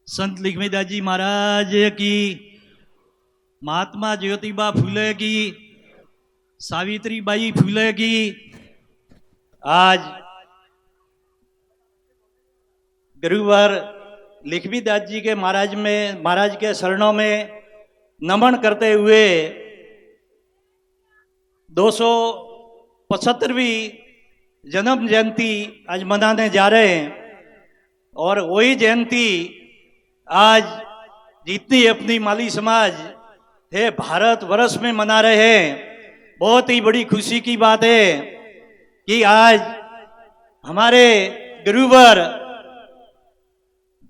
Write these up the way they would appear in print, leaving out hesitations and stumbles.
संत लिखमीदास जी महाराज की, महात्मा ज्योतिबा फुले की, सावित्री बाई फुले की आज गुरुवार लिखमीदास जी के महाराज के शरणों में नमन करते हुए 275वीं जन्म जयंती आज मनाने जा रहे हैं। और वही जयंती आज जितनी अपनी माली समाज है भारत वर्ष में मना रहे हैं। बहुत ही बड़ी खुशी की बात है कि आज हमारे गुरुवर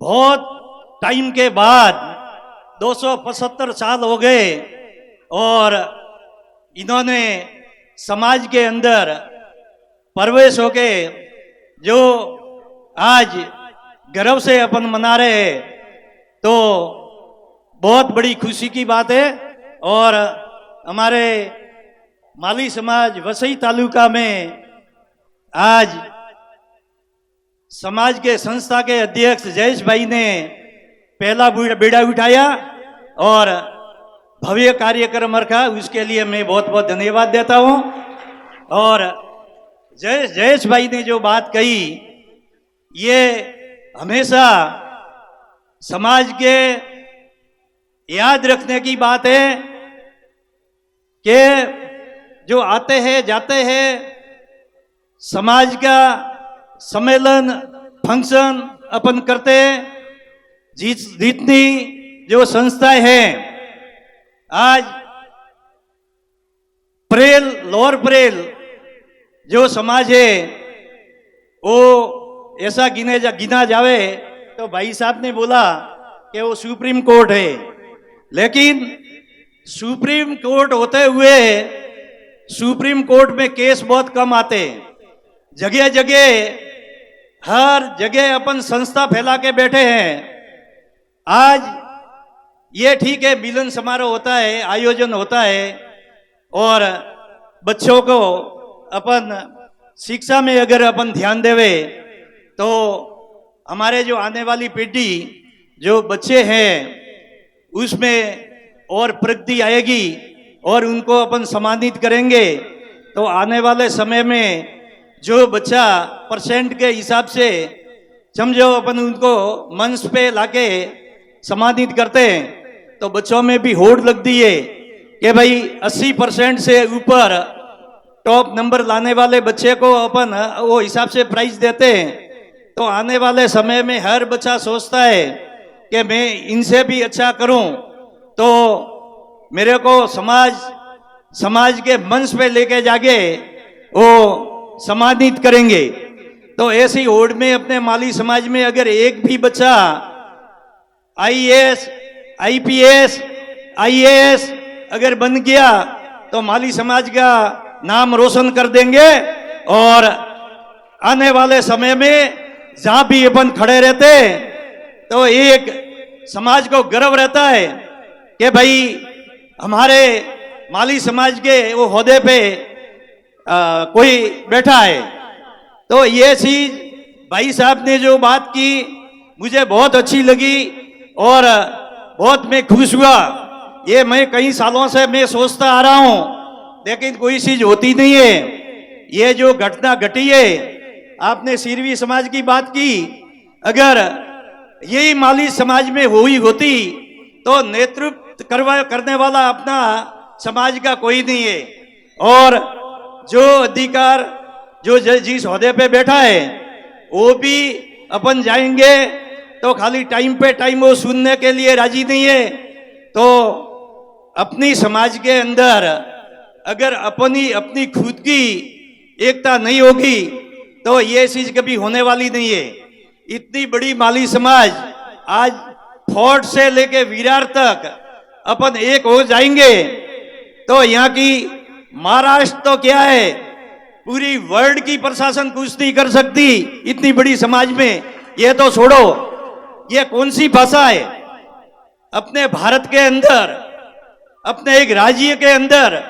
बहुत टाइम के बाद 275 साल हो गए और इन्होंने समाज के अंदर प्रवेश होके जो आज गर्व से अपन मना रहे हैं, तो बहुत बड़ी खुशी की बात है। और हमारे माली समाज वसई तालुका में आज समाज के संस्था के अध्यक्ष जयेश भाई ने पहला बीड़ा उठाया और भव्य कार्यक्रम रखा, उसके लिए मैं बहुत बहुत धन्यवाद देता हूं। और जयेश भाई ने जो बात कही ये हमेशा समाज के याद रखने की बात है कि जो आते हैं जाते हैं समाज का सम्मेलन फंक्शन अपन करते हैं, जितनी जो संस्थाएं हैं आज प्रेल लोअर प्रेल जो समाज है वो ऐसा गिना जावे तो भाई साहब ने बोला कि वो सुप्रीम कोर्ट है, लेकिन सुप्रीम कोर्ट होते हुए सुप्रीम कोर्ट में केस बहुत कम आते हैं। जगह जगह हर जगह अपन संस्था फैला के बैठे हैं। आज ये ठीक है मिलन समारोह होता है, आयोजन होता है और बच्चों को अपन शिक्षा में अगर अपन ध्यान देवे तो हमारे जो आने वाली पीढ़ी जो बच्चे हैं उसमें और प्रगति आएगी और उनको अपन सम्मानित करेंगे तो आने वाले समय में जो बच्चा परसेंट के हिसाब से समझो अपन उनको मंच पे लाके सम्मानित करते हैं तो बच्चों में भी होड़ लगती है कि भाई 80% से ऊपर टॉप नंबर लाने वाले बच्चे को अपन वो हिसाब से प्राइज देते हैं। तो आने वाले समय में हर बच्चा सोचता है कि मैं इनसे भी अच्छा करूं तो मेरे को समाज के मंच पे लेके जाके वो सम्मानित करेंगे। तो ऐसी होड़ में अपने माली समाज में अगर एक भी बच्चा आईएएस, आईपीएस, आईएएस अगर बन गया तो माली समाज का नाम रोशन कर देंगे और आने वाले समय में जहां भी अपन खड़े रहते तो एक समाज को गर्व रहता है कि भाई हमारे माली समाज के वो ओहदे पे कोई बैठा है। तो ये चीज भाई साहब ने जो बात की मुझे बहुत अच्छी लगी और बहुत मैं खुश हुआ। ये मैं कई सालों से मैं सोचता आ रहा हूं लेकिन कोई चीज होती नहीं है। ये जो घटना घटी है, आपने सिरवी समाज की बात की, अगर यही माली समाज में हुई होती तो नेतृत्व करने वाला अपना समाज का कोई नहीं है। और जो अधिकार जो जिस ओहदे पे बैठा है वो भी अपन जाएंगे तो खाली टाइम पे टाइम वो सुनने के लिए राजी नहीं है। तो अपनी समाज के अंदर अगर अपनी खुद की एकता नहीं होगी तो ये चीज कभी होने वाली नहीं है। इतनी बड़ी माली समाज आज फोर्ट से लेके विरार तक अपन एक हो जाएंगे तो यहाँ की महाराष्ट्र तो क्या है पूरी वर्ल्ड की प्रशासन कुछ नहीं कर सकती इतनी बड़ी समाज में। ये तो छोड़ो, ये कौन सी भाषा है अपने भारत के अंदर, अपने एक राज्य के अंदर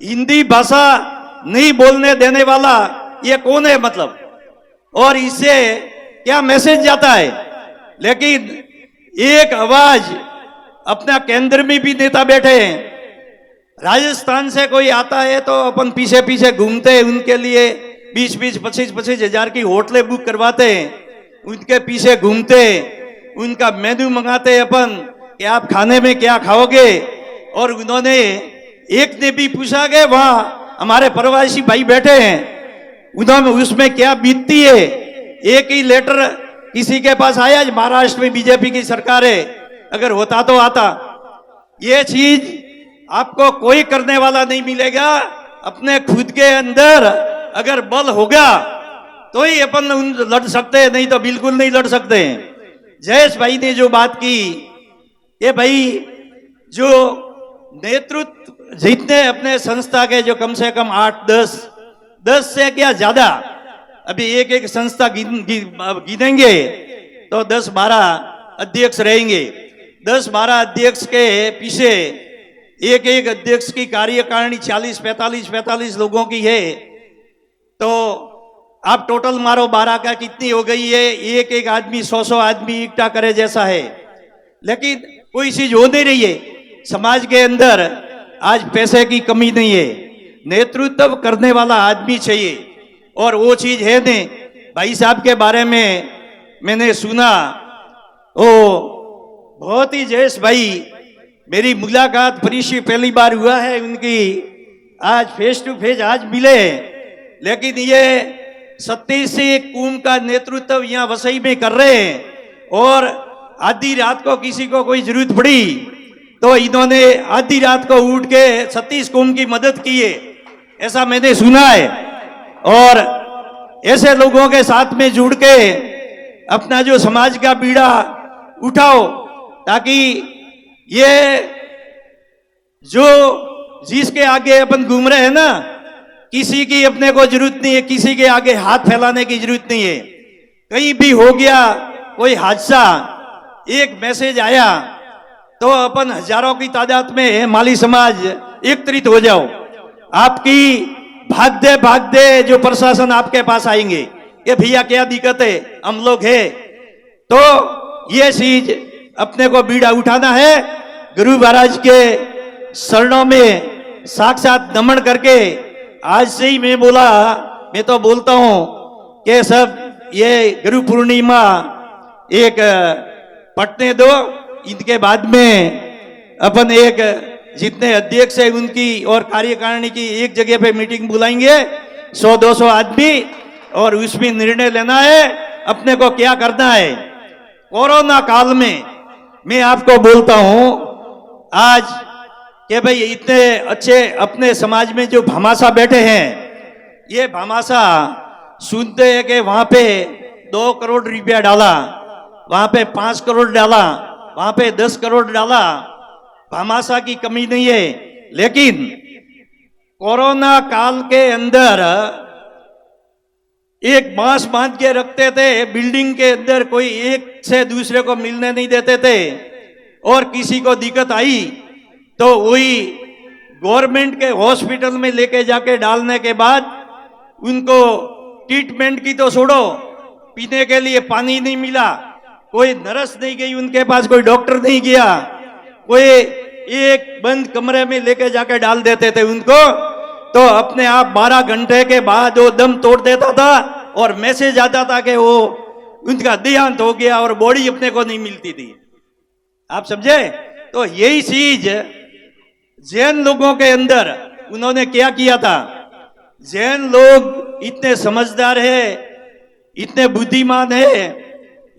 हिंदी भाषा नहीं बोलने देने वाला ये कौन है मतलब? और इससे क्या मैसेज जाता है? लेकिन एक आवाज अपना केंद्र में भी नेता बैठे हैं। राजस्थान से कोई आता है तो अपन पीछे पीछे घूमते हैं, उनके लिए 20-20, 25-25 हजार की होटलें बुक करवाते हैं, उनके पीछे घूमते, उनका मेन्यू मंगाते अपन कि आप खाने में क्या खाओगे। और उन्होंने एक ने भी पूछा कि वहां हमारे प्रवासी भाई बैठे हैं, उन्होंने उसमें क्या बीतती है। एक ही लेटर किसी के पास आया, महाराष्ट्र में बीजेपी की सरकार है, अगर होता तो आता। ये चीज आपको कोई करने वाला नहीं मिलेगा। अपने खुद के अंदर अगर बल होगा तो ही अपन लड़ सकते हैं, नहीं तो बिल्कुल नहीं लड़ सकते। जयेश भाई ने जो बात की, ये भाई जो नेतृत्व जितने अपने संस्था के जो कम से कम 8-10 से क्या ज्यादा, अभी एक एक संस्था गिनेंगे तो 10-12 अध्यक्ष रहेंगे। 10-12 अध्यक्ष के पीछे एक एक अध्यक्ष की कार्यकारिणी 40-45 लोगों की है, तो आप टोटल मारो 12 का कितनी हो गई है। एक एक आदमी 100 आदमी इकट्ठा करे जैसा है, लेकिन कोई चीज हो नहीं रही है। समाज के अंदर आज पैसे की कमी नहीं है, नेतृत्व करने वाला आदमी चाहिए, और वो चीज है ने। भाई साहब के बारे में मैंने सुना, ओ बहुत ही जयेश भाई, मेरी मुलाकात परिचय पहली बार हुआ है उनकी, आज फेस टू फेस आज मिले। लेकिन ये 27 कुंभ का नेतृत्व यहाँ वसई में कर रहे हैं, और आधी रात को किसी को कोई जरूरत पड़ी तो इन्होंने आधी रात को उठ के 36 कुंभ की मदद की है, ऐसा मैंने सुना है। और ऐसे लोगों के साथ में जुड़ के अपना जो समाज का बीड़ा उठाओ, ताकि ये जो जिसके आगे अपन घूम रहे हैं ना, किसी की अपने को जरूरत नहीं है, किसी के आगे हाथ फैलाने की जरूरत नहीं है। कहीं भी हो गया कोई हादसा, एक मैसेज आया तो अपन हजारों की तादाद में माली समाज एकत्रित हो जाओ। आपकी भागते भागते जो प्रशासन आपके पास आएंगे, ये भैया क्या दिक्कत है, हम लोग है। तो ये चीज अपने को बीड़ा उठाना है, गुरु महाराज के शरणों में साक्षात नमन करके। आज से ही मैं बोला, मैं तो बोलता हूं कि सब ये गुरु पूर्णिमा एक पटने दो, इनके बाद में अपन एक जितने अध्यक्ष है उनकी और कार्यकारिणी की एक जगह पे मीटिंग बुलाएंगे, 100-200 आदमी, और उसमें निर्णय लेना है अपने को क्या करना है। कोरोना काल में मैं आपको बोलता हूं आज कि भाई इतने अच्छे अपने समाज में जो भामाशा बैठे हैं, ये भामाशा सुनते हैं कि वहां पे 2 करोड़ रुपया डाला, वहां पे 5 करोड़ डाला, वहां पे 10 करोड़ डाला। भामाशा की कमी नहीं है, लेकिन कोरोना काल के अंदर एक बांस बांध के रखते थे बिल्डिंग के अंदर, कोई एक से दूसरे को मिलने नहीं देते थे, और किसी को दिक्कत आई तो वही गवर्नमेंट के हॉस्पिटल में लेके जाके डालने के बाद उनको ट्रीटमेंट की तो छोड़ो, पीने के लिए पानी नहीं मिला, कोई नर्स नहीं गई उनके पास, कोई डॉक्टर नहीं गया, कोई एक बंद कमरे में लेके जाके डाल देते थे उनको, तो अपने आप 12 घंटे के बाद वो दम तोड़ देता था और मैसेज आता था कि वो उनका देहांत हो गया और बॉडी अपने को नहीं मिलती थी। आप समझे? तो यही चीज जैन लोगों के अंदर उन्होंने क्या किया था। जैन लोग इतने समझदार है, इतने बुद्धिमान है,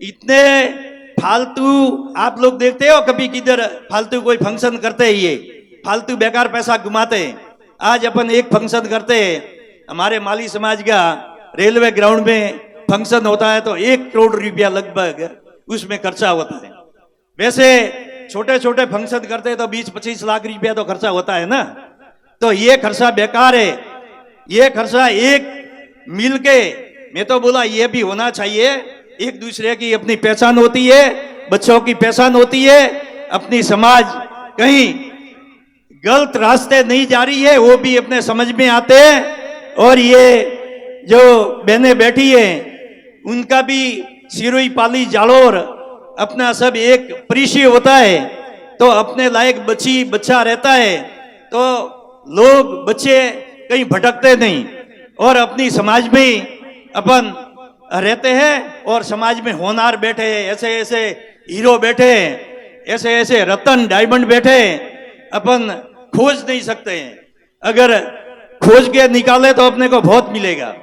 इतने फालतू, आप लोग देखते हो कभी किधर फालतू कोई फंक्शन करते ही, ये फालतू बेकार पैसा घुमाते हैं। आज अपन एक फंक्शन करते हैं, हमारे माली समाज का रेलवे ग्राउंड में फंक्शन होता है तो 1 करोड़ रुपया लगभग उसमें खर्चा होता है। वैसे छोटे छोटे फंक्शन करते हैं तो 20-25 लाख रुपया तो खर्चा होता है ना, तो ये खर्चा बेकार है। ये खर्चा एक मिलके, मैं तो बोला ये भी होना चाहिए, एक दूसरे की अपनी पहचान होती है, बच्चों की पहचान होती है, अपनी समाज कहीं गलत रास्ते नहीं जा रही है वो भी अपने समझ में आते हैं। और ये जो बहनें बैठी है उनका भी सिरोई पाली जालोर अपना सब एक परिचय होता है, तो अपने लायक बच्चा रहता है, तो लोग बच्चे कहीं भटकते नहीं और अपनी समाज में अपन रहते हैं और समाज में होनहार बैठे हैं, ऐसे ऐसे हीरो बैठे हैं, ऐसे ऐसे रतन डायमंड बैठे हैं, अपन खोज नहीं सकते हैं। अगर खोज के निकाले तो अपने को बहुत मिलेगा।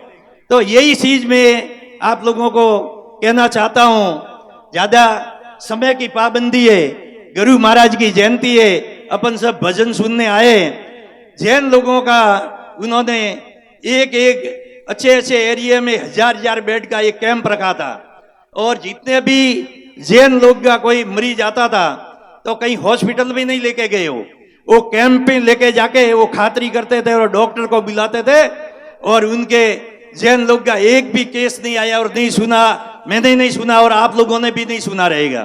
तो यही चीज में आप लोगों को कहना चाहता हूं। ज्यादा समय की पाबंदी है, गुरु महाराज की जयंती है, अपन सब भजन सुनने आए। जैन लोगों का उन्होंने एक एक अच्छे अच्छे एरिया में 1000 बेड का एक कैंप रखा था, और जितने भी जैन लोग का कोई मरीज आता था तो कहीं हॉस्पिटल भी नहीं लेके गए हो, वो कैंप पे लेके जाके वो खातरी करते थे और डॉक्टर को बुलाते थे, और उनके जैन लोग का एक भी केस नहीं आया और नहीं सुना, मैंने नहीं सुना और आप लोगों ने भी नहीं सुना रहेगा।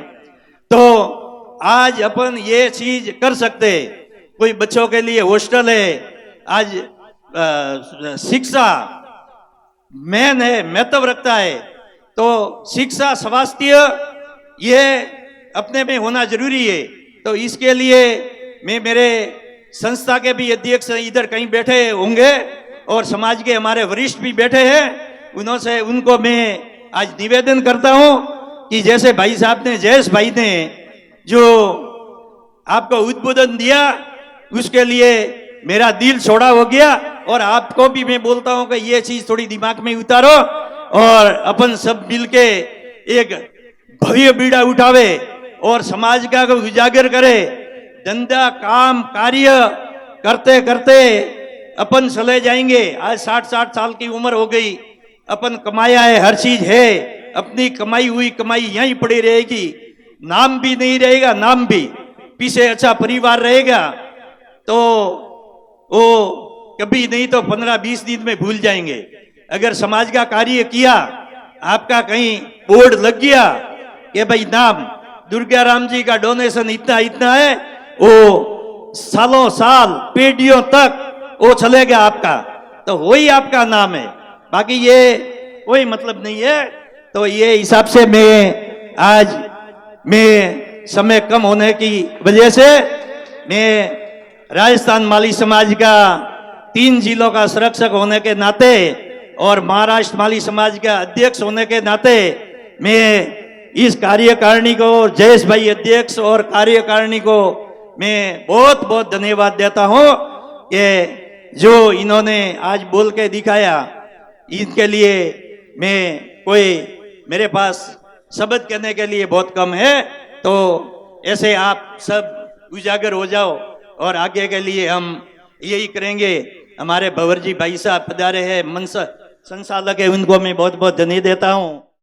तो आज अपन ये चीज कर सकते। कोई बच्चों के लिए हॉस्टल है, आज शिक्षा मेन है, महत्व रखता है, तो शिक्षा स्वास्थ्य ये अपने में होना जरूरी है। तो इसके लिए मैं मेरे संस्था के भी अध्यक्ष इधर कहीं बैठे होंगे और समाज के हमारे वरिष्ठ भी बैठे हैं, उनको मैं आज निवेदन करता हूं कि जैसे भाई साहब ने, जयेश भाई ने जो आपको उद्बोधन दिया, उसके लिए मेरा दिल छोड़ा हो गया। और आपको भी मैं बोलता हूं कि ये चीज थोड़ी दिमाग में उतारो और अपन सब मिलके एक भव्य बीड़ा उठावे और समाज का उजागर करे। धंधा काम कार्य करते करते अपन चले जाएंगे। आज 60 साल की उम्र हो गई, अपन कमाया है, हर चीज है, अपनी कमाई हुई कमाई यहीं पड़ी रहेगी, नाम भी नहीं रहेगा, नाम भी पीछे अच्छा परिवार रहेगा, तो वो कभी नहीं तो 15-20 दिन में भूल जाएंगे। अगर समाज का कार्य किया, आपका कहीं बोर्ड लग गया कि भाई नाम दुर्गा राम जी का डोनेशन इतना इतना है, वो सालों साल पीढ़ियों तक वो चलेगा आपका, तो वही आपका नाम है, बाकी ये कोई मतलब नहीं है। तो ये हिसाब से मैं समय कम होने की वजह से मैं राजस्थान माली समाज का 3 जिलों का संरक्षक होने के नाते और महाराष्ट्र माली समाज का अध्यक्ष होने के नाते मैं इस कार्यकारिणी को, जयेश भाई अध्यक्ष और कार्यकारिणी को मैं बहुत बहुत धन्यवाद देता हूं कि जो इन्होंने आज बोल के दिखाया, इनके लिए मेरे पास शब्द कहने के लिए बहुत कम है। तो ऐसे आप सब उजागर हो जाओ और आगे के लिए हम यही करेंगे। हमारे भंवर जी भाई साहब पधारे हैं, मंच संचालक है, उनको मैं बहुत बहुत धन्यवाद देता हूं।